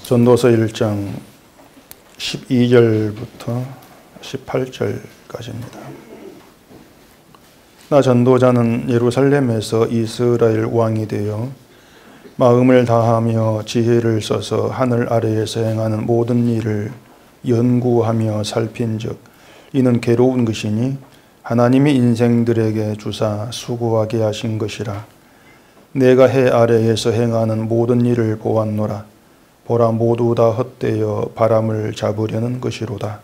전도서 1장 12절부터 18절까지입니다. 나 전도자는 예루살렘에서 이스라엘 왕이 되어 마음을 다하며 지혜를 써서 하늘 아래에서 행하는 모든 일을 연구하며 살핀즉 이는 괴로운 것이니 하나님이 인생들에게 주사 수고하게 하신 것이라. 내가 해 아래에서 행하는 모든 일을 보았노라. 보라, 모두 다 헛되어 바람을 잡으려는 것이로다.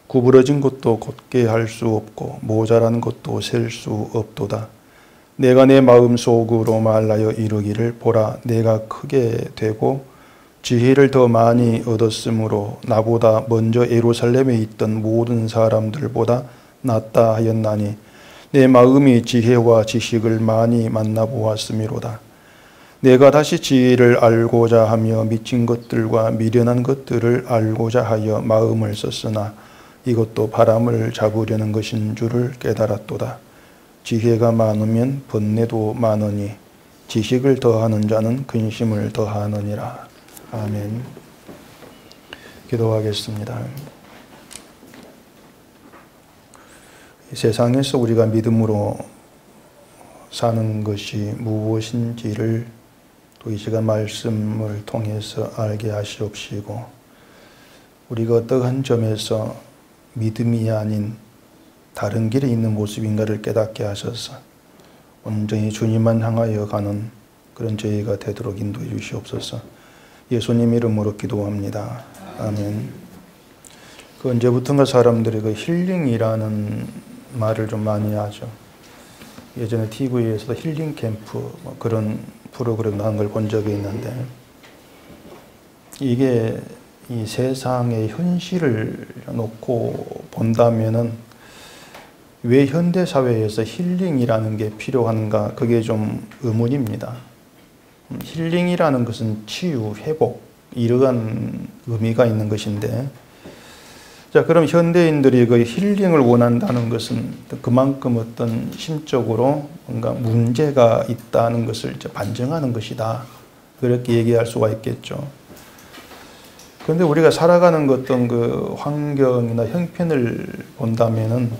구부러진 것도 곧게 할 수 없고 모자란 것도 셀 수 없도다. 내가 내 마음 속으로 말하여 이르기를 보라, 내가 크게 되고 지혜를 더 많이 얻었으므로 나보다 먼저 예루살렘에 있던 모든 사람들보다 낫다 하였나니 내 마음이 지혜와 지식을 많이 만나보았음이로다. 내가 다시 지혜를 알고자 하며 미친 것들과 미련한 것들을 알고자 하여 마음을 썼으나 이것도 바람을 잡으려는 것인 줄을 깨달았도다. 지혜가 많으면 번뇌도 많으니 지식을 더하는 자는 근심을 더하느니라. 아멘. 기도하겠습니다. 세상에서 우리가 믿음으로 사는 것이 무엇인지를 또 이 시간 말씀을 통해서 알게 하시옵시고, 우리가 어떠한 점에서 믿음이 아닌 다른 길에 있는 모습인가를 깨닫게 하셔서 온전히 주님만 향하여 가는 그런 저희가 되도록 인도해 주시옵소서. 예수님 이름으로 기도합니다. 아멘. 그 언제부턴가 사람들이 그 힐링이라는 말을 좀 많이 하죠. 예전에 TV에서도 힐링 캠프 그런 프로그램 나온 걸 본 적이 있는데, 이게 이 세상의 현실을 놓고 본다면은 왜 현대 사회에서 힐링이라는 게 필요한가, 그게 좀 의문입니다. 힐링이라는 것은 치유, 회복, 이러한 의미가 있는 것인데, 자, 그럼 현대인들이 그 힐링을 원한다는 것은 그만큼 어떤 심적으로 뭔가 문제가 있다는 것을 이제 반증하는 것이다, 그렇게 얘기할 수가 있겠죠. 그런데 우리가 살아가는 어떤 그 환경이나 형편을 본다면은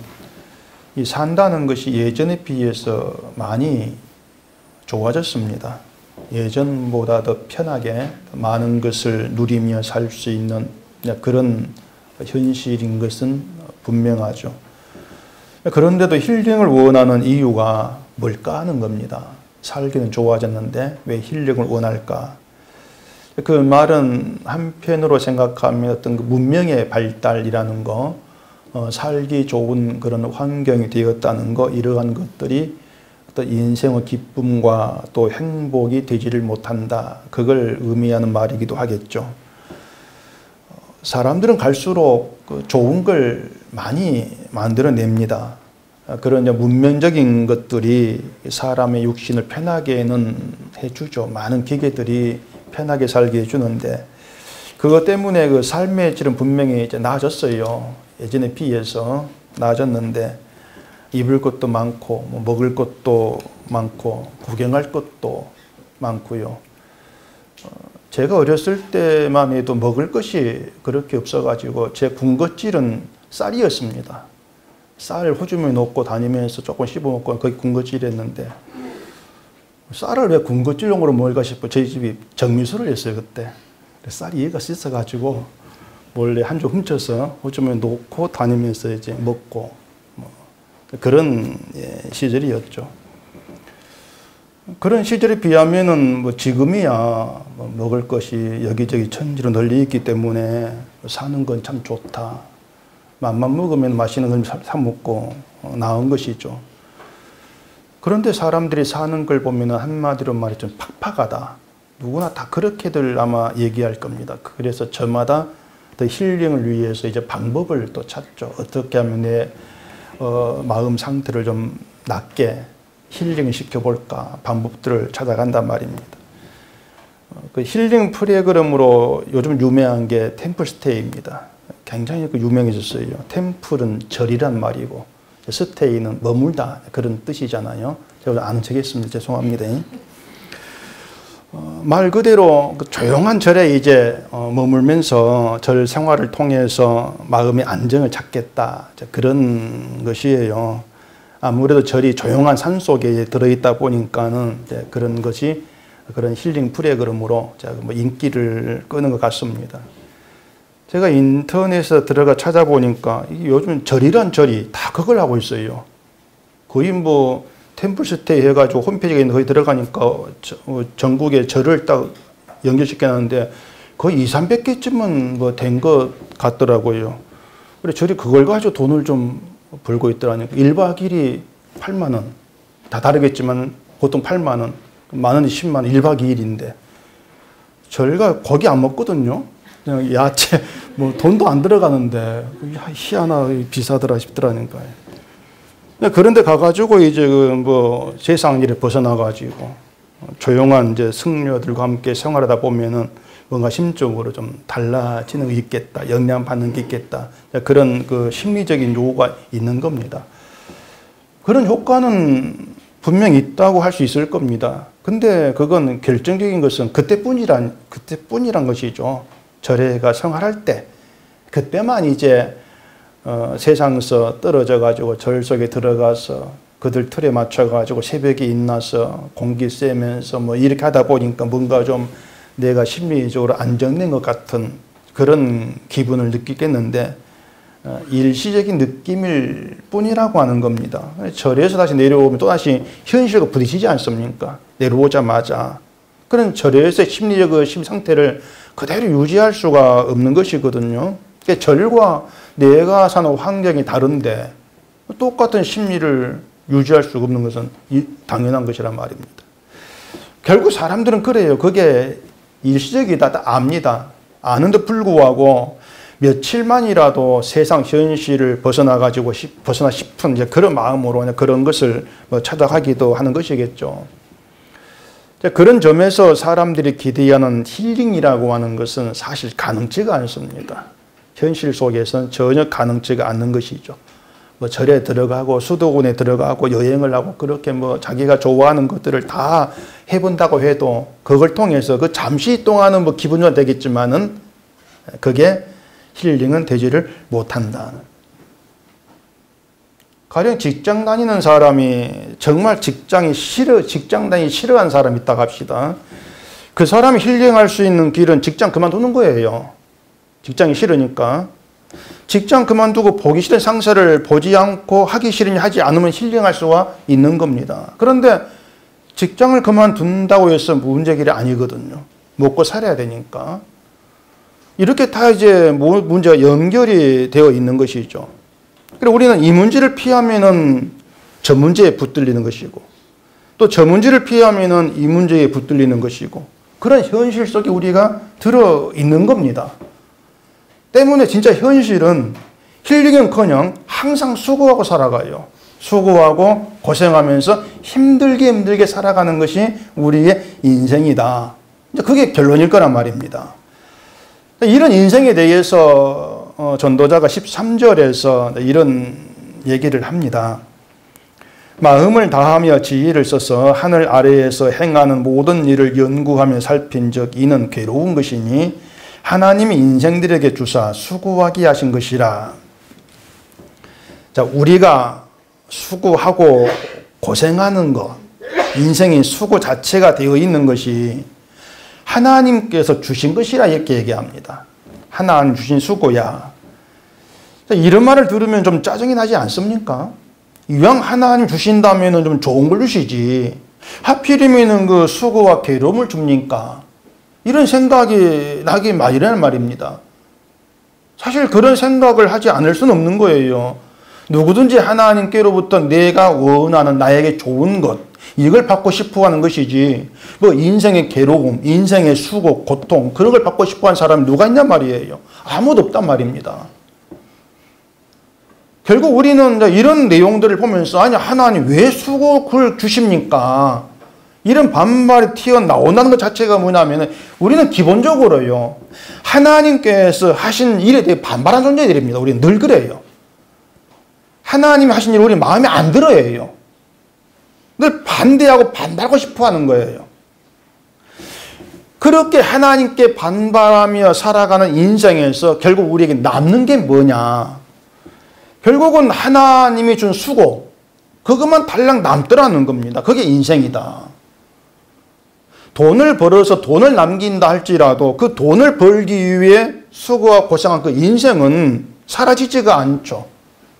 이 산다는 것이 예전에 비해서 많이 좋아졌습니다. 예전보다 더 편하게 많은 것을 누리며 살 수 있는 그런 현실인 것은 분명하죠. 그런데도 힐링을 원하는 이유가 뭘까 하는 겁니다. 살기는 좋아졌는데 왜 힐링을 원할까? 그 말은 한편으로 생각하면 어떤 그 문명의 발달이라는 거, 살기 좋은 그런 환경이 되었다는 거, 이러한 것들이 어떤 인생의 기쁨과 또 행복이 되지를 못한다, 그걸 의미하는 말이기도 하겠죠. 사람들은 갈수록 좋은 걸 많이 만들어냅니다. 그런 문명적인 것들이 사람의 육신을 편하게는 해주죠. 많은 기계들이 편하게 살게 해주는데, 그것 때문에 그 삶의 질은 분명히 이제 나아졌어요. 예전에 비해서 나아졌는데, 입을 것도 많고, 뭐 먹을 것도 많고, 구경할 것도 많고요. 제가 어렸을 때만 해도 먹을 것이 그렇게 없어가지고 제 군것질은 쌀이었습니다. 쌀 호주머니에 넣고 다니면서 조금 씹어먹고 거의 군것질이었는데, 쌀을 왜 군것질용으로 먹을까 싶어 저희 집이 정미수를 했어요, 그때. 쌀이 얘가 씻어가지고 몰래 한 줄 훔쳐서 호주머니에 넣고 다니면서 이제 먹고, 그런 시절이었죠. 그런 시절에 비하면은 뭐 지금이야 뭐 먹을 것이 여기저기 천지로 널리 있기 때문에 사는 건 참 좋다. 맘만 먹으면 맛있는 걸 사 먹고 나은 것이죠. 그런데 사람들이 사는 걸 보면 한마디로 말해 좀 팍팍하다. 누구나 다 그렇게들 아마 얘기할 겁니다. 그래서 저마다 더 힐링을 위해서 이제 방법을 또 찾죠. 어떻게 하면 내 마음 상태를 좀 낫게 힐링을 시켜볼까, 방법들을 찾아간단 말입니다. 그 힐링 프로그램으로 요즘 유명한 게 템플스테이입니다. 굉장히 유명해졌어요. 템플은 절이란 말이고, 스테이는 머물다, 그런 뜻이잖아요. 제가 아는 척 했습니다. 죄송합니다. 말 그대로 그 조용한 절에 이제 머물면서 절 생활을 통해서 마음의 안정을 찾겠다. 그런 것이에요. 아무래도 절이 조용한 산 속에 들어있다 보니까는 이제 그런 것이 그런 힐링 프로그램으로 뭐 인기를 끄는 것 같습니다. 제가 인터넷에 들어가 찾아보니까 요즘 절이란 절이 다 그걸 하고 있어요. 거의 뭐 템플스테이 해가지고 홈페이지에 있는 거기 들어가니까 전국에 절을 딱 연결시켜놨는데 거의 200~300개쯤은 뭐 된 것 같더라고요. 그래 절이 그걸 가지고 돈을 좀 벌고 있더라니까. 1박 2일이 8만 원. 다 다르겠지만 보통 8만 원. 만 원이 10만 원. 1박 2일인데. 저희가 고기 안 먹거든요. 그냥 야채, 뭐 돈도 안 들어가는데 희한하 비싸더라 싶더라니까요. 그런데 가가지고 이제 뭐 세상 일에 벗어나가지고 조용한 이제 승려들과 함께 생활하다 보면은 뭔가 심적으로 좀 달라지는 게 있겠다, 영향 받는 게 있겠다, 그런 그 심리적인 요구가 있는 겁니다. 그런 효과는 분명히 있다고 할 수 있을 겁니다. 근데 그건 결정적인 것은 그때뿐이란 것이죠. 절에가 생활할 때, 그때만 이제 세상에서 떨어져 가지고 절 속에 들어가서 그들 틀에 맞춰 가지고 새벽에 일어나서 공기 쐬면서 뭐 이렇게 하다 보니까 뭔가 좀 내가 심리적으로 안정된 것 같은 그런 기분을 느끼겠는데 일시적인 느낌일 뿐이라고 하는 겁니다. 절에서 다시 내려오면 또다시 현실과 부딪히지 않습니까? 내려오자마자. 그런 절에서의 심리적 심 상태를 그대로 유지할 수가 없는 것이거든요. 그러니까 절과 내가 사는 환경이 다른데 똑같은 심리를 유지할 수가 없는 것은 당연한 것이란 말입니다. 결국 사람들은 그래요. 그게 일시적이다 압니다. 아는데 불구하고 며칠만이라도 세상 현실을 벗어나 싶은 이제 그런 마음으로 그런 것을 찾아가기도 하는 것이겠죠. 그런 점에서 사람들이 기대하는 힐링이라고 하는 것은 사실 가능치가 않습니다. 현실 속에서는 전혀 가능치가 않는 것이죠. 뭐 절에 들어가고 수도원에 들어가고 여행을 하고 그렇게 뭐 자기가 좋아하는 것들을 다 해본다고 해도 그걸 통해서 그 잠시 동안은 뭐 기분은 되겠지만은 그게 힐링은 되지를 못한다. 가령 직장 다니는 사람이 정말 직장 다니기 싫어하는 사람이 있다고 합시다. 그 사람이 힐링할 수 있는 길은 직장 그만두는 거예요. 직장이 싫으니까. 직장 그만두고 보기 싫은 상사를 보지 않고 하기 싫으니 하지 않으면 힐링할 수가 있는 겁니다. 그런데 직장을 그만둔다고 해서 문제길이 아니거든요. 먹고 살아야 되니까. 이렇게 다 이제 문제가 연결이 되어 있는 것이죠. 그리고 우리는 이 문제를 피하면은 저 문제에 붙들리는 것이고, 또 저 문제를 피하면은 이 문제에 붙들리는 것이고, 그런 현실 속에 우리가 들어 있는 겁니다. 때문에 진짜 현실은 힐링은커녕 항상 수고하고 살아가요. 수고하고 고생하면서 힘들게 살아가는 것이 우리의 인생이다. 그게 결론일 거란 말입니다. 이런 인생에 대해서 전도자가 13절에서 이런 얘기를 합니다. 마음을 다하며 지혜를 써서 하늘 아래에서 행하는 모든 일을 연구하며 살핀 적 이는 괴로운 것이니 하나님이 인생들에게 주사 수고하게 하신 것이라. 자, 우리가 수고하고 고생하는 것, 인생의 수고 자체가 되어 있는 것이 하나님께서 주신 것이라 이렇게 얘기합니다. 하나님 주신 수고야. 이런 말을 들으면 좀 짜증이 나지 않습니까? 이왕 하나님 주신다면 좀 좋은 걸 주시지. 하필이면 그 수고와 괴로움을 줍니까? 이런 생각이 나기 마련이란 말입니다. 사실 그런 생각을 하지 않을 수는 없는 거예요. 누구든지 하나님께로부터 내가 원하는 나에게 좋은 것, 이걸 받고 싶어 하는 것이지, 뭐 인생의 괴로움, 인생의 수고, 고통, 그런 걸 받고 싶어 하는 사람이 누가 있냔 말이에요. 아무도 없단 말입니다. 결국 우리는 이런 내용들을 보면서, 아니, 하나님 왜 수고를 주십니까? 이런 반발이 튀어나온다는 것 자체가 뭐냐면, 우리는 기본적으로요, 하나님께서 하신 일에 대해 반발한 존재들입니다. 우리는 늘 그래요. 하나님이 하신 일을 우리 마음에 안 들어요. 늘 반대하고 반발하고 싶어 하는 거예요. 그렇게 하나님께 반발하며 살아가는 인생에서 결국 우리에게 남는 게 뭐냐? 결국은 하나님이 준 수고, 그것만 달랑 남더라는 겁니다. 그게 인생이다. 돈을 벌어서 돈을 남긴다 할지라도 그 돈을 벌기 위해 수고와 고생한 그 인생은 사라지지가 않죠.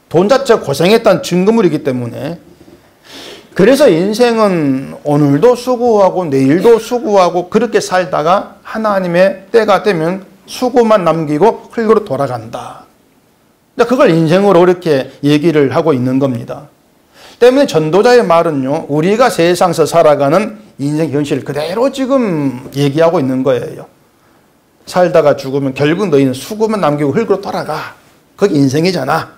돈 자체가 고생했다는 증거물이기 때문에. 그래서 인생은 오늘도 수고하고 내일도 수고하고 그렇게 살다가 하나님의 때가 되면 수고만 남기고 흙으로 돌아간다. 그걸 인생으로 이렇게 얘기를 하고 있는 겁니다. 때문에 전도자의 말은요, 우리가 세상에서 살아가는 인생 현실 그대로 지금 얘기하고 있는 거예요. 살다가 죽으면 결국 너희는 수고만 남기고 흙으로 돌아가. 그게 인생이잖아.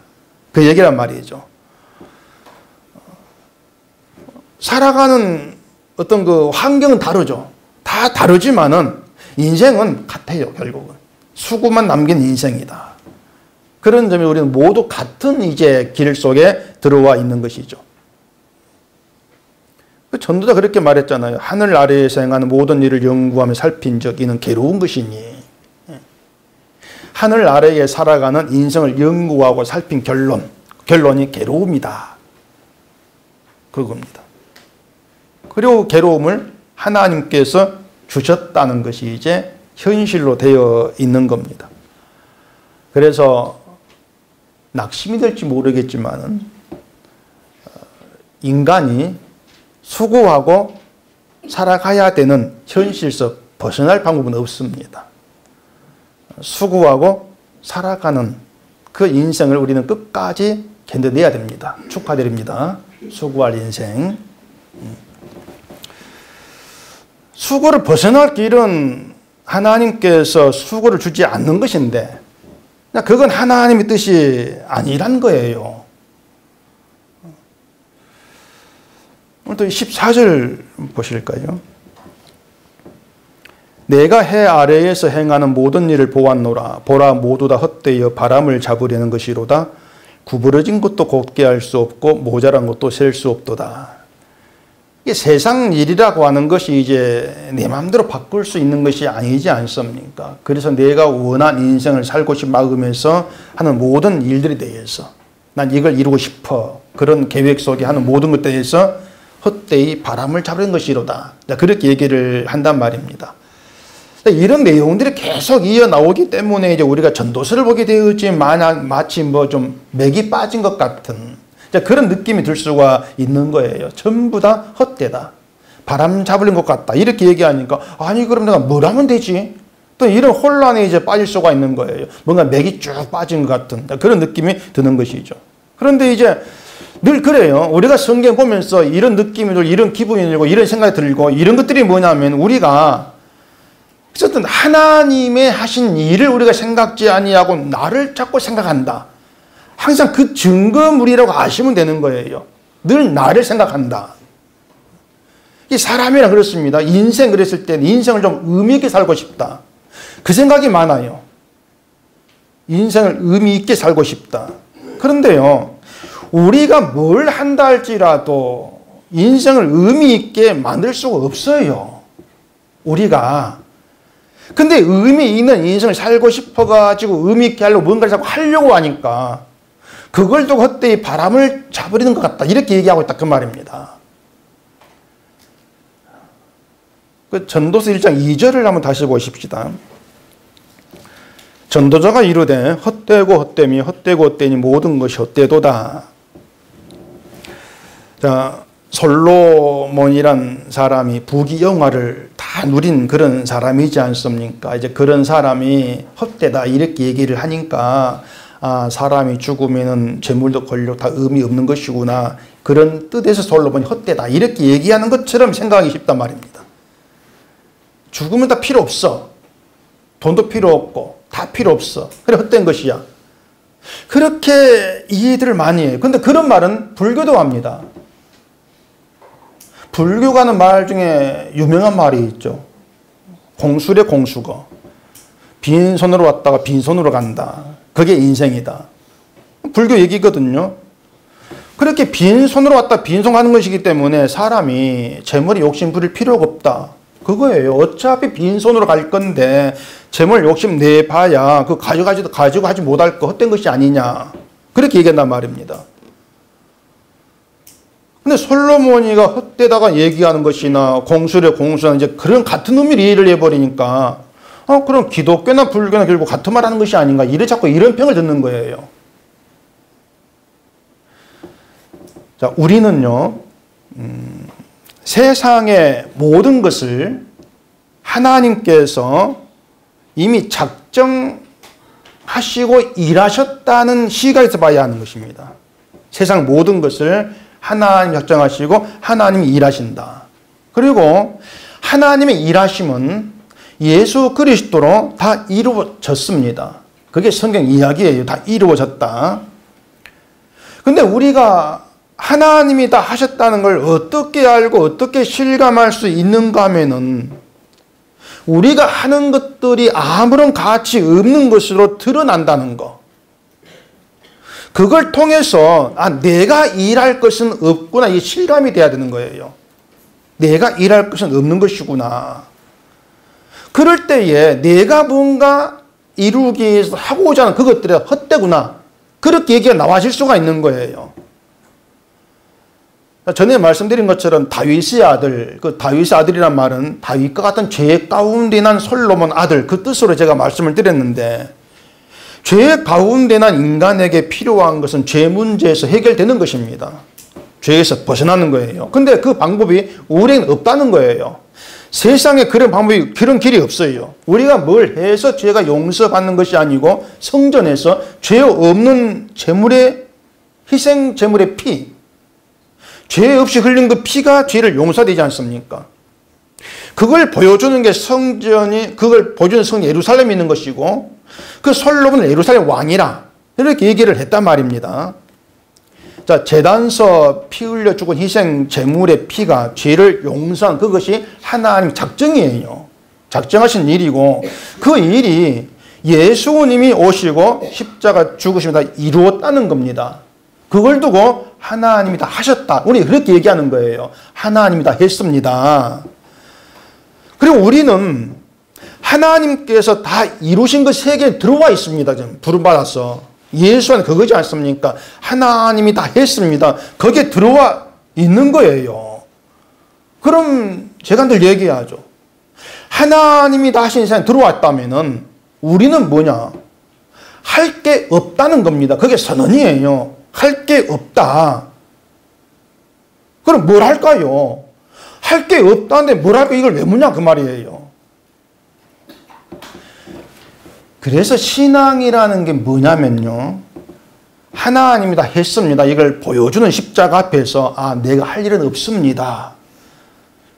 그 얘기란 말이죠. 살아가는 어떤 그 환경은 다르죠. 다 다르지만은 인생은 같아요, 결국은. 수고만 남긴 인생이다. 그런 점에 우리는 모두 같은 이제 길 속에 들어와 있는 것이죠. 전도자 그렇게 말했잖아요. 하늘 아래에서 행하는 모든 일을 연구하며 살핀 적 이는 괴로운 것이니. 하늘 아래에 살아가는 인생을 연구하고 살핀 결론이 괴로움이다. 그겁니다. 그리고 괴로움을 하나님께서 주셨다는 것이 이제 현실로 되어 있는 겁니다. 그래서 낙심이 될지 모르겠지만 인간이 수고하고 살아가야 되는 현실에서 벗어날 방법은 없습니다. 수고하고 살아가는 그 인생을 우리는 끝까지 견뎌내야 됩니다. 축하드립니다. 수고할 인생. 수고를 벗어날 길은 하나님께서 수고를 주지 않는 것인데 그건 하나님의 뜻이 아니란 거예요. 오늘 14절 보실까요? 내가 해 아래에서 행하는 모든 일을 보았노라. 보라 모두 다 헛되어 바람을 잡으려는 것이로다. 구부러진 것도 곧게 할 수 없고 모자란 것도 셀 수 없도다. 이게 세상 일이라고 하는 것이 이제 내 마음대로 바꿀 수 있는 것이 아니지 않습니까? 그래서 내가 원한 인생을 살고 싶은 마음에서 하는 모든 일들에 대해서 난 이걸 이루고 싶어. 그런 계획 속에 하는 모든 것에 대해서 헛되이 바람을 잡으는 것이로다. 그렇게 얘기를 한단 말입니다. 이런 내용들이 계속 이어나오기 때문에 이제 우리가 전도서를 보게 되었지 마치 뭐 좀 맥이 빠진 것 같은 그런 느낌이 들 수가 있는 거예요. 전부 다 헛되다. 바람 잡으는 것 같다. 이렇게 얘기하니까 아니 그럼 내가 뭘 하면 되지? 또 이런 혼란에 이제 빠질 수가 있는 거예요. 뭔가 맥이 쭉 빠진 것 같은 그런 느낌이 드는 것이죠. 그런데 이제 늘 그래요. 우리가 성경 보면서 이런 느낌이 들고 이런 기분이 들고 이런 생각이 들고 이런 것들이 뭐냐면 우리가 어쨌든 하나님의 하신 일을 우리가 생각지 아니하고 나를 자꾸 생각한다. 항상 그 증거물이라고 아시면 되는 거예요. 늘 나를 생각한다. 이 사람이랑 그렇습니다. 인생 그랬을 때 인생을 좀 의미 있게 살고 싶다. 그 생각이 많아요. 인생을 의미 있게 살고 싶다. 그런데요. 우리가 뭘 한다 할지라도 인생을 의미 있게 만들 수가 없어요. 우리가. 근데 의미 있는 인생을 살고 싶어가지고 의미 있게 하려고 뭔가를 자꾸 하려고 하니까 그걸 두고 헛되이 바람을 잡으려는 것 같다. 이렇게 얘기하고 있다. 그 말입니다. 그 전도서 1장 2절을 한번 다시 보십시다. 전도자가 이르되 헛되고 헛되미 헛되고 헛되니 모든 것이 헛되도다. 자, 솔로몬이란 사람이 부귀영화를 다 누린 그런 사람이지 않습니까? 이제 그런 사람이 헛되다 이렇게 얘기를 하니까 아, 사람이 죽으면은 재물도 권력 다 의미 없는 것이구나. 그런 뜻에서 솔로몬이 헛되다 이렇게 얘기하는 것처럼 생각하기 쉽단 말입니다. 죽으면 다 필요 없어. 돈도 필요 없고 다 필요 없어. 그래 헛된 것이야. 그렇게 이해들을 많이 해요. 근데 그런 말은 불교도 합니다. 불교가 하는 말 중에 유명한 말이 있죠. 공수래 공수거. 빈손으로 왔다가 빈손으로 간다. 그게 인생이다. 불교 얘기거든요. 그렇게 빈손으로 왔다 빈손 가는 것이기 때문에 사람이 재물에 욕심 부릴 필요가 없다. 그거예요. 어차피 빈손으로 갈 건데 재물 욕심 내봐야 그 가져가지 못할 거 헛된 것이 아니냐. 그렇게 얘기한단 말입니다. 근데 솔로몬이가 헛되다가 얘기하는 것이나 공수래 공수나 이제 그런 같은 의미를 이해를 해버리니까 그럼 기독교나 불교나 결국 같은 말 하는 것이 아닌가. 자꾸 이런 평을 듣는 거예요. 자, 우리는요, 세상의 모든 것을 하나님께서 이미 작정하시고 일하셨다는 시각에서 봐야 하는 것입니다. 세상 모든 것을 하나님 작정하시고 하나님이 일하신다. 그리고 하나님의 일하심은 예수 그리스도로 다 이루어졌습니다. 그게 성경 이야기예요. 다 이루어졌다. 근데 우리가 하나님이 다 하셨다는 걸 어떻게 알고 어떻게 실감할 수 있는가 하면은 우리가 하는 것들이 아무런 가치 없는 것으로 드러난다는 거. 그걸 통해서 내가 일할 것은 없구나. 이게 실감이 돼야 되는 거예요. 내가 일할 것은 없는 것이구나. 그럴 때에 내가 뭔가 이루기 위해서 하고자 하는 그것들이 헛되구나. 그렇게 얘기가 나와질 수가 있는 거예요. 전에 말씀드린 것처럼 다윗의 아들, 그 다윗의 아들이란 말은 다윗과 같은 죄 가운데 난 솔로몬 아들, 그 뜻으로 제가 말씀을 드렸는데, 죄 가운데 난 인간에게 필요한 것은 죄 문제에서 해결되는 것입니다. 죄에서 벗어나는 거예요. 근데 그 방법이 우리에게는 없다는 거예요. 세상에 그런 방법이, 그런 길이 없어요. 우리가 뭘 해서 죄가 용서받는 것이 아니고 성전에서 죄 없는 제물의 희생 제물의 피, 죄 없이 흘린 그 피가 죄를 용서되지 않습니까? 그걸 보여주는 게 성전이, 그걸 보여주는 성 예루살렘이 있는 것이고, 그 솔로몬은 예루살렘 왕이라 이렇게 얘기를 했단 말입니다. 자, 제단서 피 흘려 죽은 희생 제물의 피가 죄를 용서한 그것이 하나님 작정이에요. 작정하신 일이고, 그 일이 예수님이 오시고 십자가 죽으심을 다 이루었다는 겁니다. 그걸 두고 하나님이 다 하셨다. 우리 그렇게 얘기하는 거예요. 하나님이 다 했습니다. 그리고 우리는 하나님께서 다 이루신 그 세계에 들어와 있습니다. 지금 부름받아서. 예수 안에 그거지 않습니까? 하나님이 다 했습니다. 거기에 들어와 있는 거예요. 그럼 제가 늘 얘기하죠. 하나님이 다 하신 세상에 들어왔다면은 우리는 뭐냐? 할 게 없다는 겁니다. 그게 선언이에요. 할 게 없다. 그럼 뭘 할까요? 할 게 없다는데 뭘 할까? 이걸 왜 묻냐? 그 말이에요. 그래서 신앙이라는 게 뭐냐면요. 하나님이 다 했습니다. 이걸 보여주는 십자가 앞에서 내가 할 일은 없습니다.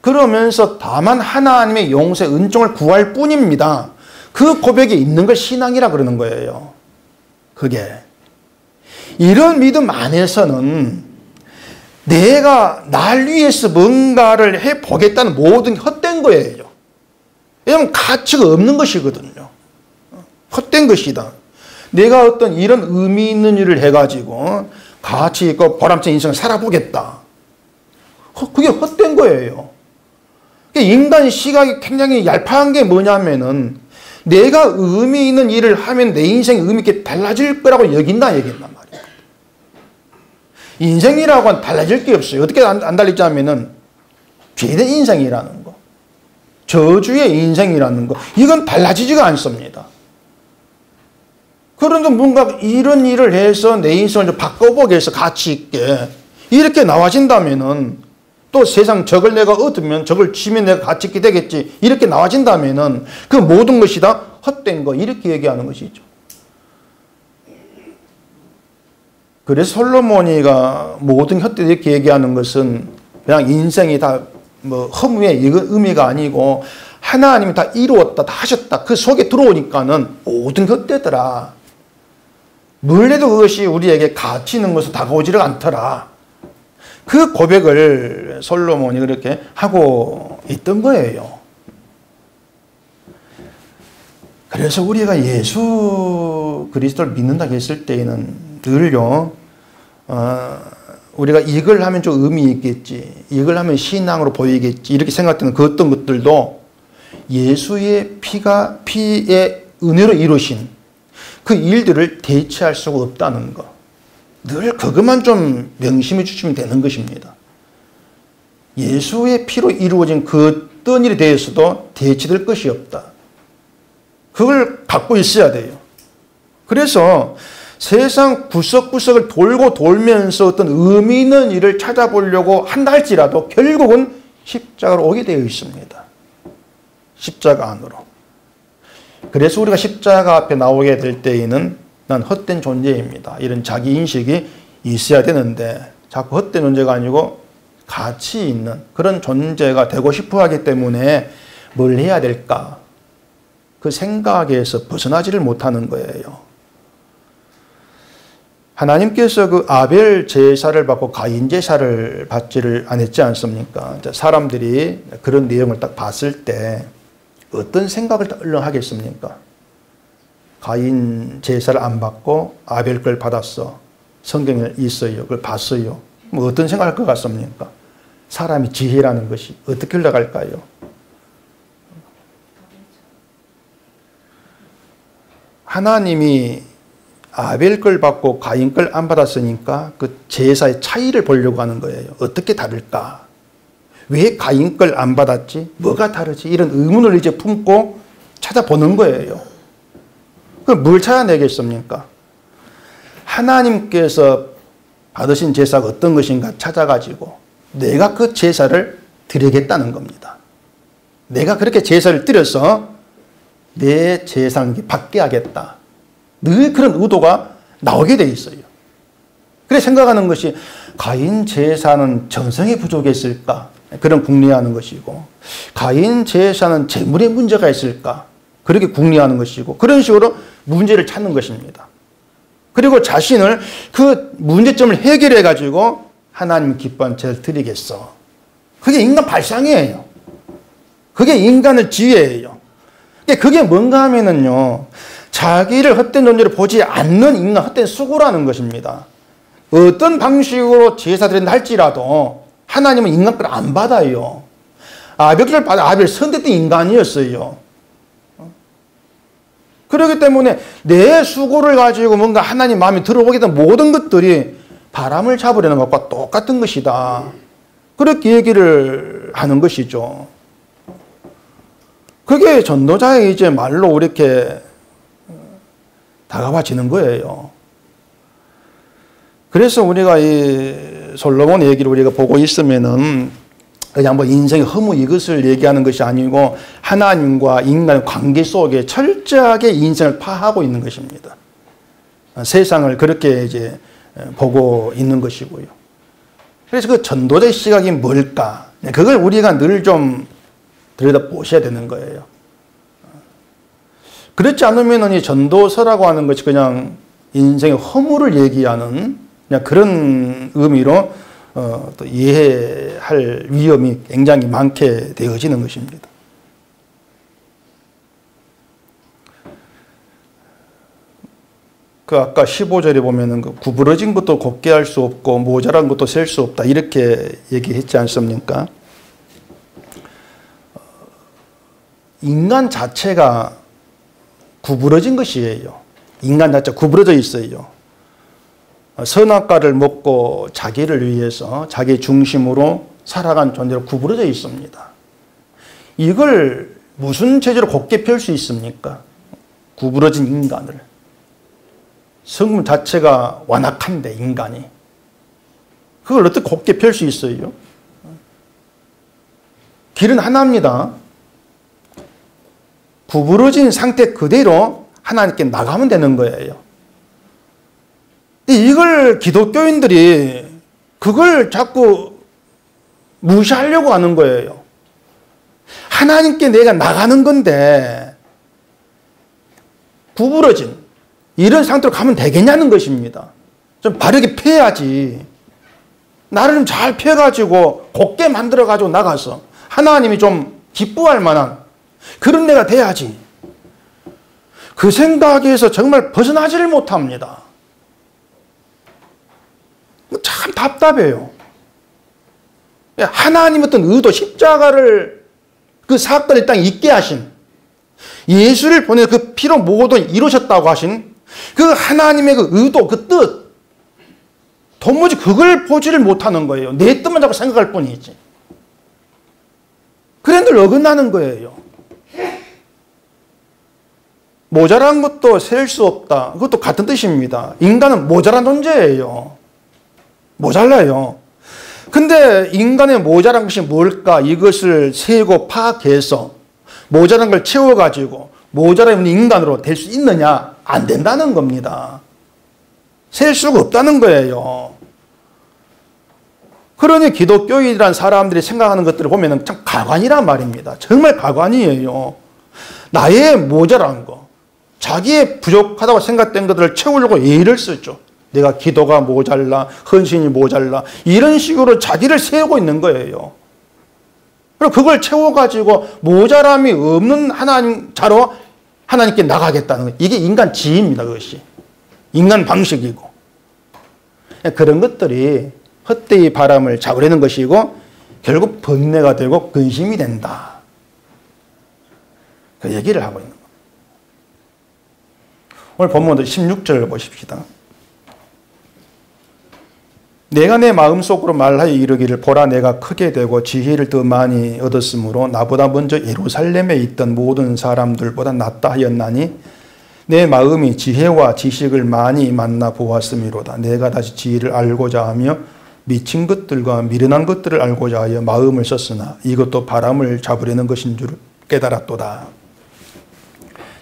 그러면서 다만 하나님의 용서의 은총을 구할 뿐입니다. 그 고백이 있는 걸 신앙이라 그러는 거예요. 그게. 이런 믿음 안에서는 내가 날 위해서 뭔가를 해보겠다는 모든 게 헛된 거예요. 왜냐하면 가치가 없는 것이거든요. 헛된 것이다. 내가 어떤 이런 의미 있는 일을 해가지고 가치 있고 보람찬 인생을 살아보겠다. 그게 헛된 거예요. 인간 시각이 굉장히 얄팍한 게 뭐냐면은 내가 의미 있는 일을 하면 내 인생이 의미 있게 달라질 거라고 여긴다 얘기했단 말이에요. 인생이라고는 달라질 게 없어요. 어떻게 안 달리지 하면은 죄된 인생이라는 거, 저주의 인생이라는 거, 이건 달라지지가 않습니다. 그런데 뭔가 이런 일을 해서 내 인생을 좀 바꿔보게 해서 가치 있게 이렇게 나와진다면은 또 세상 적을 내가 얻으면 적을 치면 내가 가치 있게 되겠지. 이렇게 나와진다면은 그 모든 것이 다 헛된 거. 이렇게 얘기하는 것이죠. 그래서 솔로몬이가 모든 헛된 이렇게 얘기하는 것은 그냥 인생이 다 허무해. 이건 의미가 아니고 하나님이 다 이루었다. 다 하셨다. 그 속에 들어오니까는 모든 헛되더라. 뭘 해도 그것이 우리에게 가치 있는 것으로 다가오지를 않더라. 그 고백을 솔로몬이 그렇게 하고 있던 거예요. 그래서 우리가 예수 그리스도를 믿는다고 했을 때에는 늘요, 우리가 이걸 하면 좀 의미 있겠지, 이걸 하면 신앙으로 보이겠지 이렇게 생각되는 그 어떤 것들도 예수의 피의 은혜로 이루신 그 일들을 대체할 수가 없다는 거, 늘 그것만 좀 명심해 주시면 되는 것입니다. 예수의 피로 이루어진 그 어떤 일에 대해서도 대체될 것이 없다. 그걸 갖고 있어야 돼요. 그래서 세상 구석구석을 돌고 돌면서 어떤 의미 있는 일을 찾아보려고 한다 할지라도 결국은 십자가로 오게 되어 있습니다. 십자가 안으로. 그래서 우리가 십자가 앞에 나오게 될 때에는 난 헛된 존재입니다, 이런 자기인식이 있어야 되는데 자꾸 헛된 존재가 아니고 가치 있는 그런 존재가 되고 싶어 하기 때문에 뭘 해야 될까? 그 생각에서 벗어나지를 못하는 거예요. 하나님께서 그 아벨 제사를 받고 가인 제사를 받지를 않았지 않습니까? 사람들이 그런 내용을 딱 봤을 때 어떤 생각을 얼른 하겠습니까? 가인 제사를 안 받고 아벨 걸 받았어. 성경에 있어요. 그걸 봤어요. 뭐 어떤 생각할 것 같습니까? 사람이 지혜라는 것이 어떻게 흘러갈까요? 하나님이 아벨 걸 받고 가인 걸 안 받았으니까 그 제사의 차이를 보려고 하는 거예요. 어떻게 다를까? 왜 가인 걸 안 받았지? 뭐가 다르지? 이런 의문을 이제 품고 찾아보는 거예요. 그럼 뭘 찾아내겠습니까? 하나님께서 받으신 제사가 어떤 것인가 찾아가지고 내가 그 제사를 드리겠다는 겁니다. 내가 그렇게 제사를 드려서 내 제사를 받게 하겠다. 늘 그런 의도가 나오게 돼 있어요. 그래 생각하는 것이 가인 제사는 정성이 부족했을까? 그런 궁리하는 것이고, 가인 제사는 재물에 문제가 있을까? 그렇게 궁리하는 것이고, 그런 식으로 문제를 찾는 것입니다. 그리고 자신을 그 문제점을 해결해 가지고 하나님 기뻐하는 제사를 드리겠어. 그게 인간 발상이에요. 그게 인간의 지혜예요. 그게 뭔가 하면은요, 자기를 헛된 존재로 보지 않는 인간, 헛된 수고라는 것입니다. 어떤 방식으로 제사 드린다 할지라도 하나님은 인간 걸 안 받아요. 아벨을 받아, 아벨 선택된 인간이었어요. 그렇기 때문에 내 수고를 가지고 뭔가 하나님 마음에 들어보게 된 모든 것들이 바람을 잡으려는 것과 똑같은 것이다. 그렇게 얘기를 하는 것이죠. 그게 전도자의 이제 말로 이렇게 다가와지는 거예요. 그래서 우리가 이 솔로몬의 얘기를 우리가 보고 있으면은 그냥 뭐 인생의 허무 이것을 얘기하는 것이 아니고 하나님과 인간의 관계 속에 철저하게 인생을 파하고 있는 것입니다. 세상을 그렇게 이제 보고 있는 것이고요. 그래서 그 전도자의 시각이 뭘까? 그걸 우리가 늘 좀 들여다보셔야 되는 거예요. 그렇지 않으면 이 전도서라고 하는 것이 그냥 인생의 허물을 얘기하는 그냥 그런 의미로 또 이해할 위험이 굉장히 많게 되어지는 것입니다. 그 아까 15절에 보면은 그 구부러진 것도 곱게 할 수 없고 모자란 것도 셀 수 없다 이렇게 얘기했지 않습니까? 인간 자체가 구부러진 것이에요. 인간 자체가 구부러져 있어요. 선악과를 먹고 자기를 위해서 자기 중심으로 살아간 존재로 구부러져 있습니다. 이걸 무슨 체제로 곱게 펼 수 있습니까? 구부러진 인간을. 성품 자체가 완악한데 인간이. 그걸 어떻게 곱게 펼 수 있어요? 길은 하나입니다. 구부러진 상태 그대로 하나님께 나가면 되는 거예요. 이걸 기독교인들이 그걸 자꾸 무시하려고 하는 거예요. 하나님께 내가 나가는 건데 구부러진 이런 상태로 가면 되겠냐는 것입니다. 좀 바르게 펴야지. 나를 좀 잘 펴가지고 곱게 만들어가지고 나가서 하나님이 좀 기뻐할 만한 그런 내가 돼야지. 그 생각에서 정말 벗어나지를 못합니다. 참 답답해요. 하나님 어떤 의도, 십자가를 그 사건을 땅에 있게 하신, 예수를 보내 그 피로 모든 이루셨다고 하신 그 하나님의 그 의도, 그 뜻, 도무지 그걸 보지를 못하는 거예요. 내 뜻만 자꾸 생각할 뿐이지. 그래 늘 어긋나는 거예요. 모자란 것도 셀 수 없다. 그것도 같은 뜻입니다. 인간은 모자란 존재예요. 모자라요. 근데 인간의 모자란 것이 뭘까? 이것을 세고 파악해서 모자란 걸 채워가지고 모자란 인간으로 될 수 있느냐? 안 된다는 겁니다. 셀 수가 없다는 거예요. 그러니 기독교인이란 사람들이 생각하는 것들을 보면 참 가관이란 말입니다. 정말 가관이에요. 나의 모자란 거, 자기의 부족하다고 생각된 것들을 채우려고 애를 쓰죠. 내가 기도가 모자라, 헌신이 모자라, 이런 식으로 자기를 세우고 있는 거예요. 그리고 그걸 채워가지고 모자람이 없는 하나님 자로 하나님께 나가겠다는 거예요. 이게 인간 지혜입니다. 그것이. 인간 방식이고. 그런 것들이 헛되이 바람을 잡으려는 것이고 결국 번뇌가 되고 근심이 된다. 그 얘기를 하고 있는 거예요. 오늘 본문도 16절을 보십시다. 내가 내 마음속으로 말하여 이르기를 보라 내가 크게 되고 지혜를 더 많이 얻었으므로 나보다 먼저 예루살렘에 있던 모든 사람들보다 낫다 하였나니 내 마음이 지혜와 지식을 많이 만나 보았음이로다. 내가 다시 지혜를 알고자 하며 미친 것들과 미련한 것들을 알고자 하여 마음을 썼으나 이것도 바람을 잡으려는 것인 줄 깨달았도다.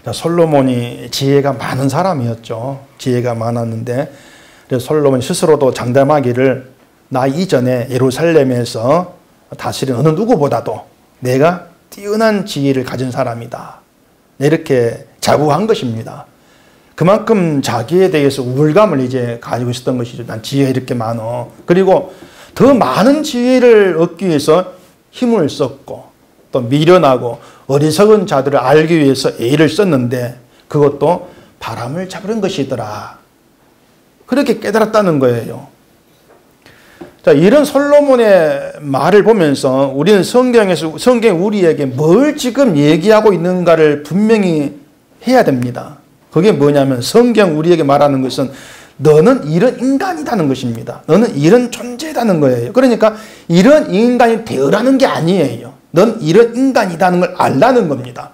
자, 솔로몬이 지혜가 많은 사람이었죠. 지혜가 많았는데 그래서 솔로몬 스스로도 장담하기를 나 이전에 예루살렘에서 다스린 어느 누구보다도 내가 뛰어난 지혜를 가진 사람이다. 이렇게 자부한 것입니다. 그만큼 자기에 대해서 우월감을 이제 가지고 있었던 것이죠. 난 지혜가 이렇게 많어. 그리고 더 많은 지혜를 얻기 위해서 힘을 썼고 또 미련하고 어리석은 자들을 알기 위해서 애를 썼는데 그것도 바람을 잡으는 것이더라. 그렇게 깨달았다는 거예요. 자, 이런 솔로몬의 말을 보면서 우리는 성경이 우리에게 뭘 지금 얘기하고 있는가를 분명히 해야 됩니다. 그게 뭐냐면 성경 우리에게 말하는 것은 너는 이런 인간이라는 것입니다. 너는 이런 존재라는 거예요. 그러니까 이런 인간이 되어라는 게 아니에요. 넌 이런 인간이라는 걸 알라는 겁니다.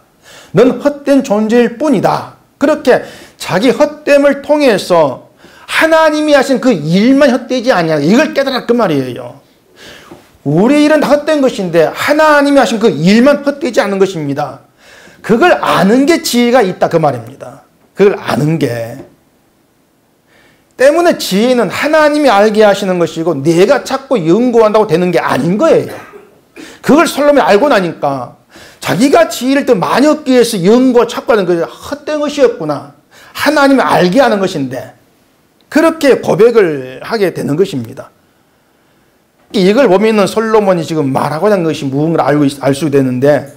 넌 헛된 존재일 뿐이다. 그렇게 자기 헛됨을 통해서 하나님이 하신 그 일만 헛되지 아니야. 이걸 깨달았 그 말이에요. 우리 일은 다 헛된 것인데 하나님이 하신 그 일만 헛되지 않은 것입니다. 그걸 아는 게 지혜가 있다 그 말입니다. 그걸 아는 게. 때문에 지혜는 하나님이 알게 하시는 것이고 내가 찾고 연구한다고 되는 게 아닌 거예요. 그걸 솔로몬이 알고 나니까 자기가 지혜를 더 많이 얻기 위해서 연구와 찾고 하는 것이 헛된 것이었구나. 하나님이 알게 하는 것인데 그렇게 고백을 하게 되는 것입니다. 이걸 보면 솔로몬이 지금 말하고자 하는 것이 무언가를 알 수 되는데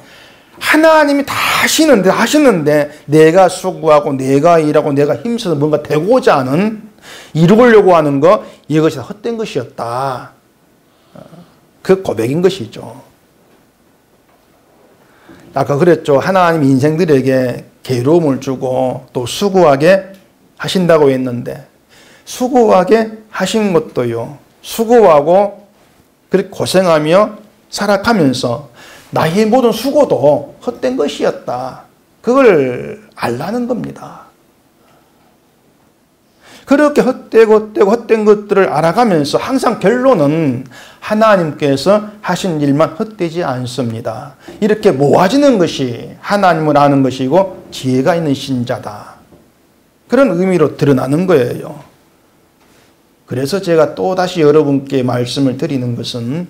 하나님이 다 하시는데 내가 수고하고 내가 일하고 내가 힘써서 뭔가 되고자 하는 이루려고 하는 거 이것이 다 헛된 것이었다. 그 고백인 것이죠. 아까 그랬죠. 하나님 인생들에게 괴로움을 주고 또 수고하게 하신다고 했는데 수고하게 하신 것도요. 수고하고 그렇게 고생하며 살아가면서 나의 모든 수고도 헛된 것이었다. 그걸 알라는 겁니다. 그렇게 헛된 것들을 알아가면서 항상 결론은 하나님께서 하신 일만 헛되지 않습니다. 이렇게 모아지는 것이 하나님을 아는 것이고 지혜가 있는 신자다. 그런 의미로 드러나는 거예요. 그래서 제가 또다시 여러분께 말씀을 드리는 것은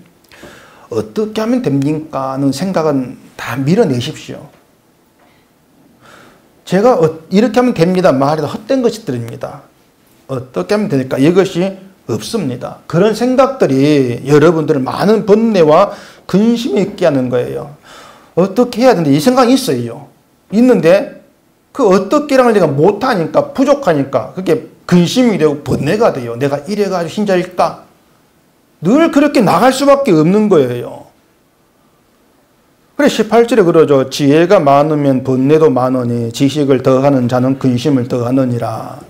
어떻게 하면 됩니까? 하는 생각은 다 밀어내십시오. 제가 이렇게 하면 됩니다. 말해도 헛된 것들입니다. 어떻게 하면 될까? 이것이 없습니다. 그런 생각들이 여러분들을 많은 번뇌와 근심이 있게 하는 거예요. 어떻게 해야 되는데 이 생각이 있어요. 있는데 그 어떻게라는 걸 내가 못하니까 부족하니까 그게 근심이 되고 번뇌가 돼요. 내가 이래가지고 신자일까? 늘 그렇게 나갈 수밖에 없는 거예요. 그래 18절에 그러죠. 지혜가 많으면 번뇌도 많으니 지식을 더하는 자는 근심을 더하느니라.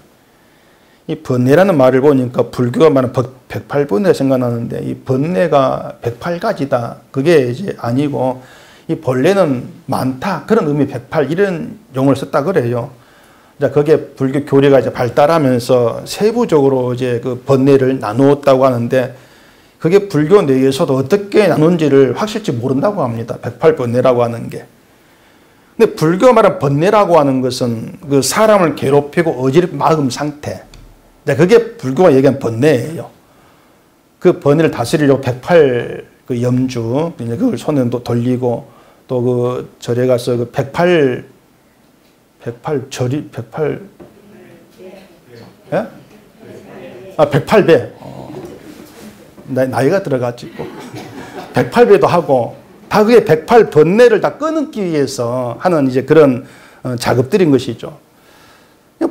이 번뇌라는 말을 보니까 불교가 말하는 108번뇌 생각나는데 이 번뇌가 108가지다. 그게 이제 아니고 이 벌레는 많다. 그런 의미 108 이런 용어를 썼다 그래요. 자, 그게 불교 교리가 이제 발달하면서 세부적으로 이제 그 번뇌를 나누었다고 하는데 그게 불교 내에서도 어떻게 나눈지를 확실히 모른다고 합니다. 108번뇌라고 하는 게. 근데 불교가 말하는 번뇌라고 하는 것은 그 사람을 괴롭히고 어지럽힌 마음 상태. 그게 불교가 얘기한 번뇌예요. 그 번뇌를 다스리려고 108 그 염주, 그걸 손에 또 돌리고 또 그 절에 가서 그 108 절이 108 예? 아 108배. 나이가 들어가지고 108배도 하고 다 그게 108 번뇌를 다 끊기 위해서 하는 이제 그런 작업들인 것이죠.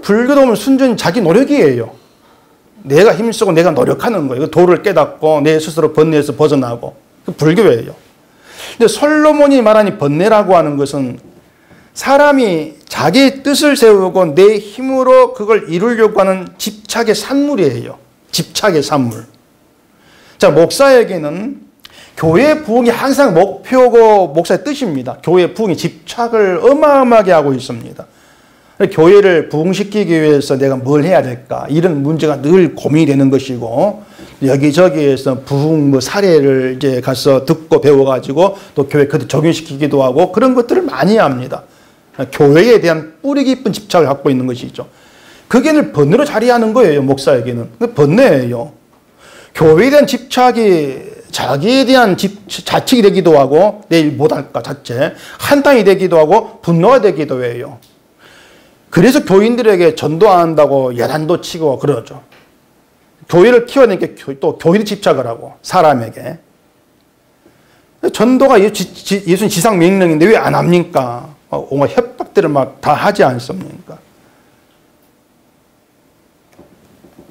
불교도 보면 순전히 자기 노력이에요. 내가 힘쓰고 내가 노력하는 거예요. 도를 깨닫고 내 스스로 번뇌에서 벗어나고 그 불교예요. 근데 솔로몬이 말하는 번뇌라고 하는 것은 사람이 자기 뜻을 세우고 내 힘으로 그걸 이루려고 하는 집착의 산물이에요. 집착의 산물. 자, 목사에게는 교회 부흥이 항상 목표고 목사의 뜻입니다. 교회 부흥이 집착을 어마어마하게 하고 있습니다. 교회를 부흥시키기 위해서 내가 뭘 해야 될까? 이런 문제가 늘 고민이 되는 것이고, 여기저기에서 부흥 뭐 사례를 이제 가서 듣고 배워가지고 또 교회 그때 적용시키기도 하고 그런 것들을 많이 합니다. 교회에 대한 뿌리 깊은 집착을 갖고 있는 것이죠. 그게 늘 번뇌로 자리하는 거예요, 목사에게는. 번뇌예요. 교회에 대한 집착이 자기에 대한 자책이 되기도 하고, 내일 못할까 자체, 한탄이 되기도 하고, 분노가 되기도 해요. 그래서 교인들에게 전도 안 한다고 야단도 치고 그러죠. 교회를 키워내니까 또 교인이 집착을 하고, 사람에게. 전도가 예수님 지상 명령인데 왜 안 합니까? 온갖 협박들을 막 다 하지 않습니까?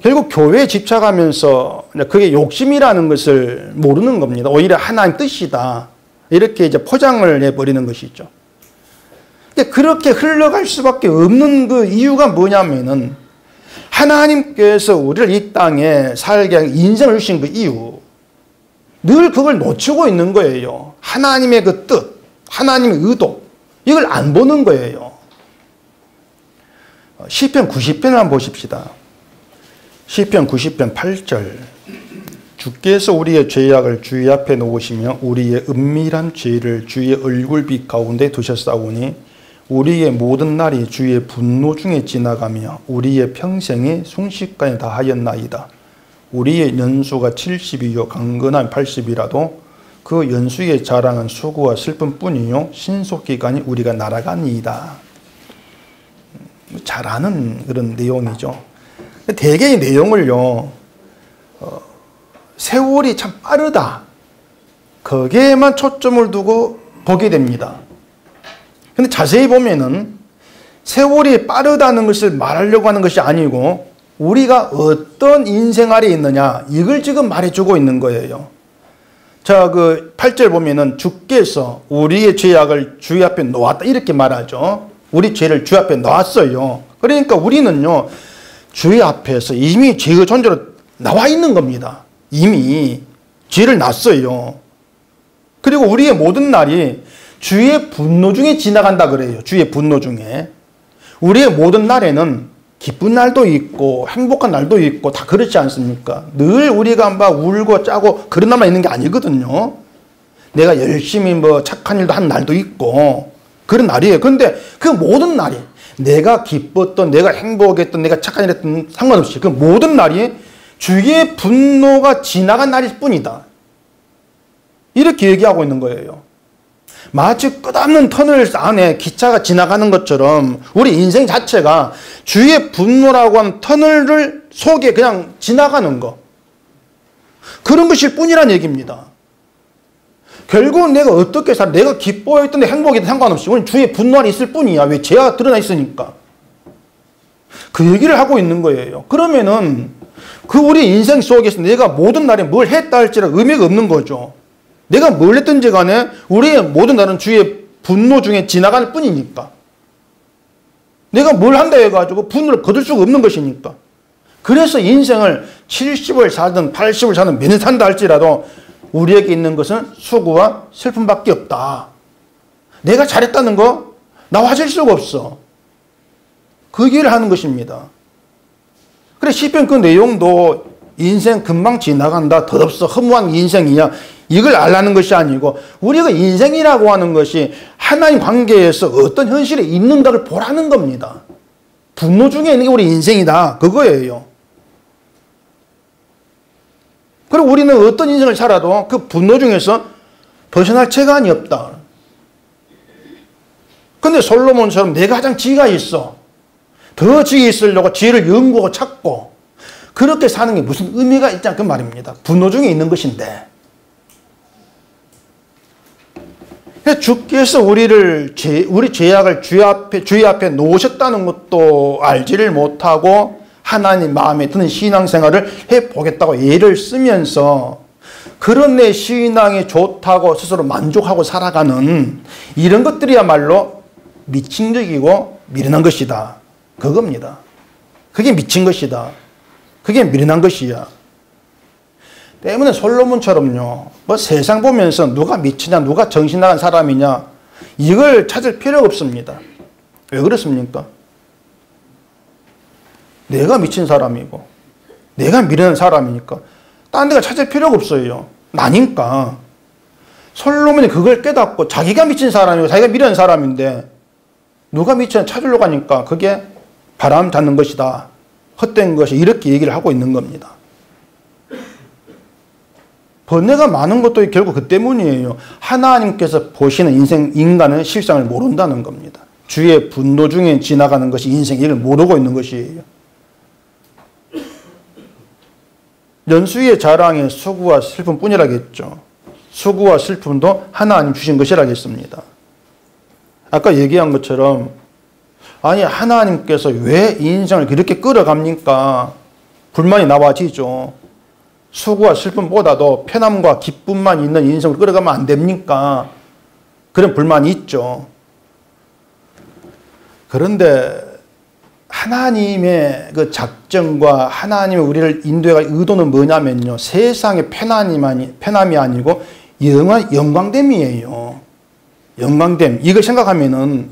결국 교회에 집착하면서 그게 욕심이라는 것을 모르는 겁니다. 오히려 하나님 뜻이다. 이렇게 이제 포장을 해버리는 것이죠. 그렇게 흘러갈 수밖에 없는 그 이유가 뭐냐면은 하나님께서 우리를 이 땅에 살게 인생을 주신 그 이유. 늘 그걸 놓치고 있는 거예요. 하나님의 그 뜻, 하나님의 의도. 이걸 안 보는 거예요. 시편 90편을 한번 보십시다. 시편 90편 8절. 주께서 우리의 죄악을 주의 앞에 놓으시며 우리의 은밀한 죄를 주의 얼굴빛 가운데 두셨사오니 우리의 모든 날이 주의 분노 중에 지나가며 우리의 평생이 순식간에 다하였나이다. 우리의 연수가 70이요 강건한 80이라도 그 연수의 자랑은 수고와 슬픔뿐이요 신속기간이 우리가 날아가니이다. 잘 아는 그런 내용이죠. 대개 이 내용을요, 세월이 참 빠르다. 거기에만 초점을 두고 보게 됩니다. 근데 자세히 보면은 세월이 빠르다는 것을 말하려고 하는 것이 아니고 우리가 어떤 인생 아래에 있느냐 이걸 지금 말해주고 있는 거예요. 자, 그 8절 보면은 주께서 우리의 죄악을 주의 앞에 놓았다 이렇게 말하죠. 우리 죄를 주 앞에 놓았어요. 그러니까 우리는요 주의 앞에서 이미 죄의 존재로 나와 있는 겁니다. 이미 죄를 놨어요. 그리고 우리의 모든 날이 주의 분노 중에 지나간다 그래요. 주의 분노 중에. 우리의 모든 날에는 기쁜 날도 있고 행복한 날도 있고 다 그렇지 않습니까? 늘 우리가 막 울고 짜고 그런 날만 있는 게 아니거든요. 내가 열심히 뭐 착한 일도 한 날도 있고 그런 날이에요. 그런데 그 모든 날이 내가 기뻤던, 내가 행복했던, 내가 착한 일 했던 상관없이 그 모든 날이 주의 분노가 지나간 날일 뿐이다. 이렇게 얘기하고 있는 거예요. 마치 끝없는 터널 안에 기차가 지나가는 것처럼 우리 인생 자체가 주의 분노라고 하는 터널을 속에 그냥 지나가는 거. 그런 것일 뿐이란 얘기입니다. 결국은 내가 어떻게 살아, 내가 기뻐했던 행복했던 상관없이 우리 주의 분노 안에 있을 뿐이야. 왜? 죄가 드러나 있으니까. 그 얘기를 하고 있는 거예요. 그러면은 그 우리 인생 속에서 내가 모든 날에 뭘 했다 할지라도 의미가 없는 거죠. 내가 뭘 했든지 간에 우리의 모든 날은 주의 분노 중에 지나갈 뿐이니까. 내가 뭘 한다 해가지고 분노를 거둘 수가 없는 것이니까. 그래서 인생을 70을 살든 80을 살든 몇 년 산다 할지라도 우리에게 있는 것은 수고와 슬픔밖에 없다. 내가 잘했다는 거 나와질 수가 없어. 그 얘기를 하는 것입니다. 그래 시편 그 내용도 인생 금방 지나간다. 덧없어 허무한 인생이야. 이걸 알라는 것이 아니고 우리가 인생이라고 하는 것이 하나님 관계에서 어떤 현실에 있는가를 보라는 겁니다. 분노 중에 있는 게 우리 인생이다. 그거예요. 그리고 우리는 어떤 인생을 살아도 그 분노 중에서 벗어날 채간이 없다. 근데 솔로몬처럼 내가 가장 지혜가 있어. 더 지혜 있으려고 지혜를 연구하고 찾고 그렇게 사는 게 무슨 의미가 있지 않그 말입니다. 분노 중에 있는 것인데. 주께서 우리 죄악을 주의 앞에 놓으셨다는 것도 알지를 못하고 하나님 마음에 드는 신앙생활을 해보겠다고 예를 쓰면서 그런 내 신앙이 좋다고 스스로 만족하고 살아가는 이런 것들이야말로 미친적이고 미련한 것이다. 그겁니다. 그게 미친 것이다. 그게 미련한 것이야. 때문에 솔로몬처럼요. 뭐 세상 보면서 누가 미치냐 누가 정신 나간 사람이냐 이걸 찾을 필요가 없습니다. 왜 그렇습니까? 내가 미친 사람이고 내가 미련한 사람이니까 딴 데가 찾을 필요가 없어요. 나니까. 솔로몬이 그걸 깨닫고 자기가 미친 사람이고 자기가 미련한 사람인데 누가 미치냐 찾으려고 하니까 그게 바람 잡는 것이다. 헛된 것이 이렇게 얘기를 하고 있는 겁니다. 번뇌가 많은 것도 결국 그 때문이에요. 하나님께서 보시는 인간은 실상을 모른다는 겁니다. 주의 분노 중에 지나가는 것이 인생 이걸 모르고 있는 것이에요. 연수의 자랑에 수고와 슬픔뿐이라겠죠. 수고와 슬픔도 하나님 주신 것이라겠습니다. 아까 얘기한 것처럼 아니 하나님께서 왜 인생을 그렇게 끌어갑니까? 불만이 나와지죠. 수고와 슬픔보다도 편함과 기쁨만 있는 인생을 끌어가면 안 됩니까? 그런 불만이 있죠. 그런데 하나님의 그 작정과 하나님의 우리를 인도할 의도는 뭐냐면요. 세상의 편함이 아니고 영광됨이에요. 영광됨. 이걸 생각하면은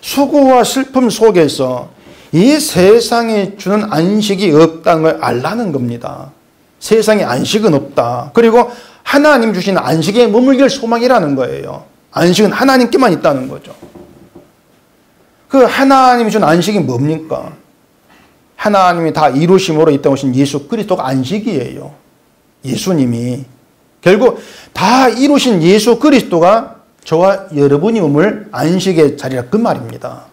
수고와 슬픔 속에서 이 세상에 주는 안식이 없다는 걸 알라는 겁니다. 세상에 안식은 없다. 그리고 하나님 주시는 안식에 머물길 소망이라는 거예요. 안식은 하나님께만 있다는 거죠. 그 하나님이 준 안식이 뭡니까? 하나님이 다 이루심으로 이 땅에 오신 예수 그리스도가 안식이에요. 예수님이. 결국 다 이루신 예수 그리스도가 저와 여러분이 머물 안식의 자리라 그 말입니다.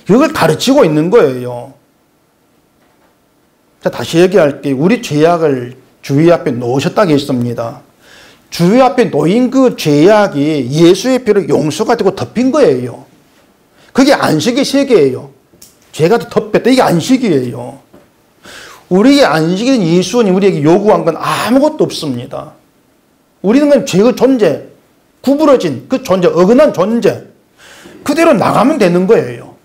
이걸 가르치고 있는 거예요. 자, 다시 얘기할게요. 우리 죄악을 주의 앞에 놓으셨다고 했습니다. 주의 앞에 놓인 그 죄악이 예수의 피로 용서가 되고 덮인 거예요. 그게 안식의 세계예요. 죄가 덮였다. 이게 안식이에요. 우리의 안식인 예수님 우리에게 요구한 건 아무것도 없습니다. 우리는 그냥 죄의 존재, 구부러진 그 존재, 어긋난 존재 그대로 나가면 되는 거예요.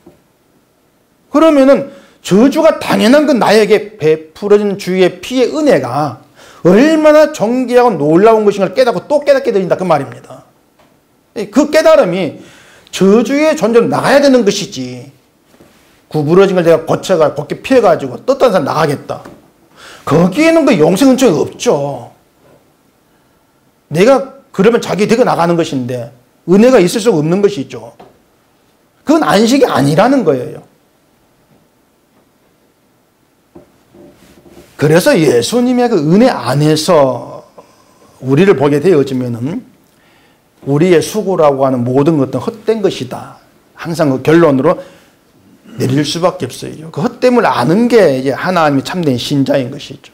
그러면은 저주가 당연한 그 나에게 베풀어진 주의 피의 은혜가 얼마나 정귀하고 놀라운 것인가를 깨닫고 또 깨닫게 된다 그 말입니다. 그 깨달음이 저주의 존재로 나가야 되는 것이지 구부러진 걸 내가 고쳐가 곱게 피해가지고 떴다는 사람 나가겠다. 거기에는 그 영생 은총이 없죠. 내가 그러면 자기 되고 나가는 것인데 은혜가 있을 수가 없는 것이죠. 그건 안식이 아니라는 거예요. 그래서 예수님의 그 은혜 안에서 우리를 보게 되어지면은 우리의 수고라고 하는 모든 것은 헛된 것이다. 항상 그 결론으로 내릴 수밖에 없어요. 그 헛됨을 아는 게 이제 하나님이 참된 신자인 것이죠.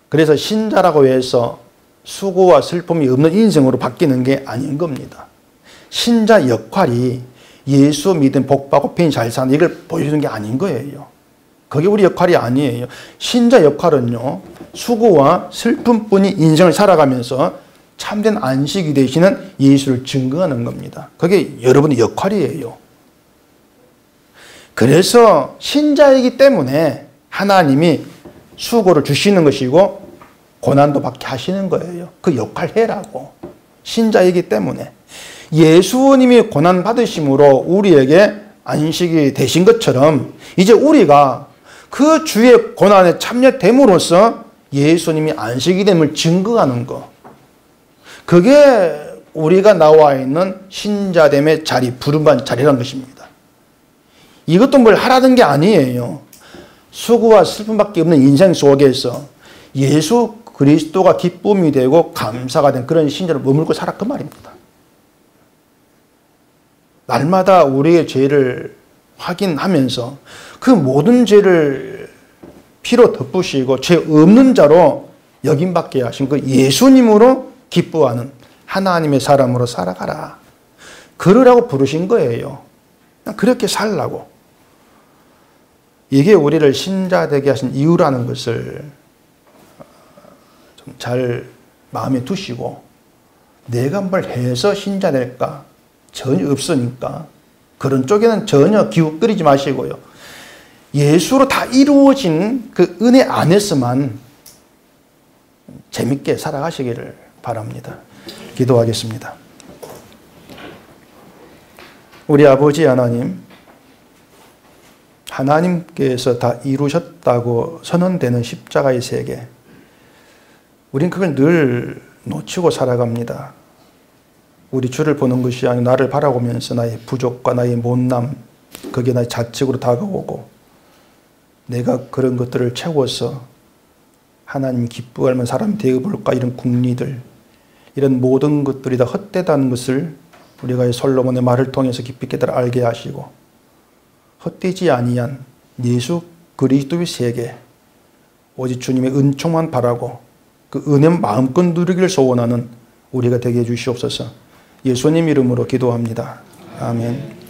그래서 신자라고 해서 수고와 슬픔이 없는 인생으로 바뀌는 게 아닌 겁니다. 신자 역할이 예수 믿음 복받고 편히 잘 사는 이걸 보여주는 게 아닌 거예요. 그게 우리 역할이 아니에요. 신자 역할은요, 수고와 슬픔뿐이 인생을 살아가면서 참된 안식이 되시는 예수를 증거하는 겁니다. 그게 여러분의 역할이에요. 그래서 신자이기 때문에 하나님이 수고를 주시는 것이고 고난도 받게 하시는 거예요. 그 역할 해라고. 신자이기 때문에. 예수님이 고난 받으심으로 우리에게 안식이 되신 것처럼 이제 우리가 그 주의 고난에 참여됨으로써 예수님이 안식이 됨을 증거하는 것. 그게 우리가 나와 있는 신자됨의 자리, 부름받은 자리라는 것입니다. 이것도 뭘 하라는 게 아니에요. 수고와 슬픔밖에 없는 인생 속에서 예수 그리스도가 기쁨이 되고 감사가 된 그런 신자를 머물고 살아 그 말입니다. 날마다 우리의 죄를 확인하면서 그 모든 죄를 피로 덮으시고 죄 없는 자로 여김받게 하신 그 예수님으로 기뻐하는 하나님의 사람으로 살아가라. 그러라고 부르신 거예요. 그렇게 살라고. 이게 우리를 신자 되게 하신 이유라는 것을 좀 잘 마음에 두시고, 내가 뭘 해서 신자 될까? 전혀 없으니까 그런 쪽에는 전혀 기웃거리지 마시고요. 예수로 다 이루어진 그 은혜 안에서만 재밌게 살아가시기를 바랍니다. 기도하겠습니다. 우리 아버지 하나님, 하나님께서 다 이루셨다고 선언되는 십자가의 세계, 우린 그걸 늘 놓치고 살아갑니다. 우리 주를 보는 것이 아니라 나를 바라보면서 나의 부족과 나의 못남, 그게 나의 자책으로 다가오고, 내가 그런 것들을 채워서 하나님 기뻐할 만한 사람이 되어볼까, 이런 궁리들, 이런 모든 것들이 다 헛되다는 것을 우리가 솔로몬의 말을 통해서 깊이 깨달아 알게 하시고, 헛되지 아니한 예수 그리스도의 세계, 오직 주님의 은총만 바라고 그 은혜 마음껏 누리기를 소원하는 우리가 되게 해주시옵소서. 예수님 이름으로 기도합니다. 아멘.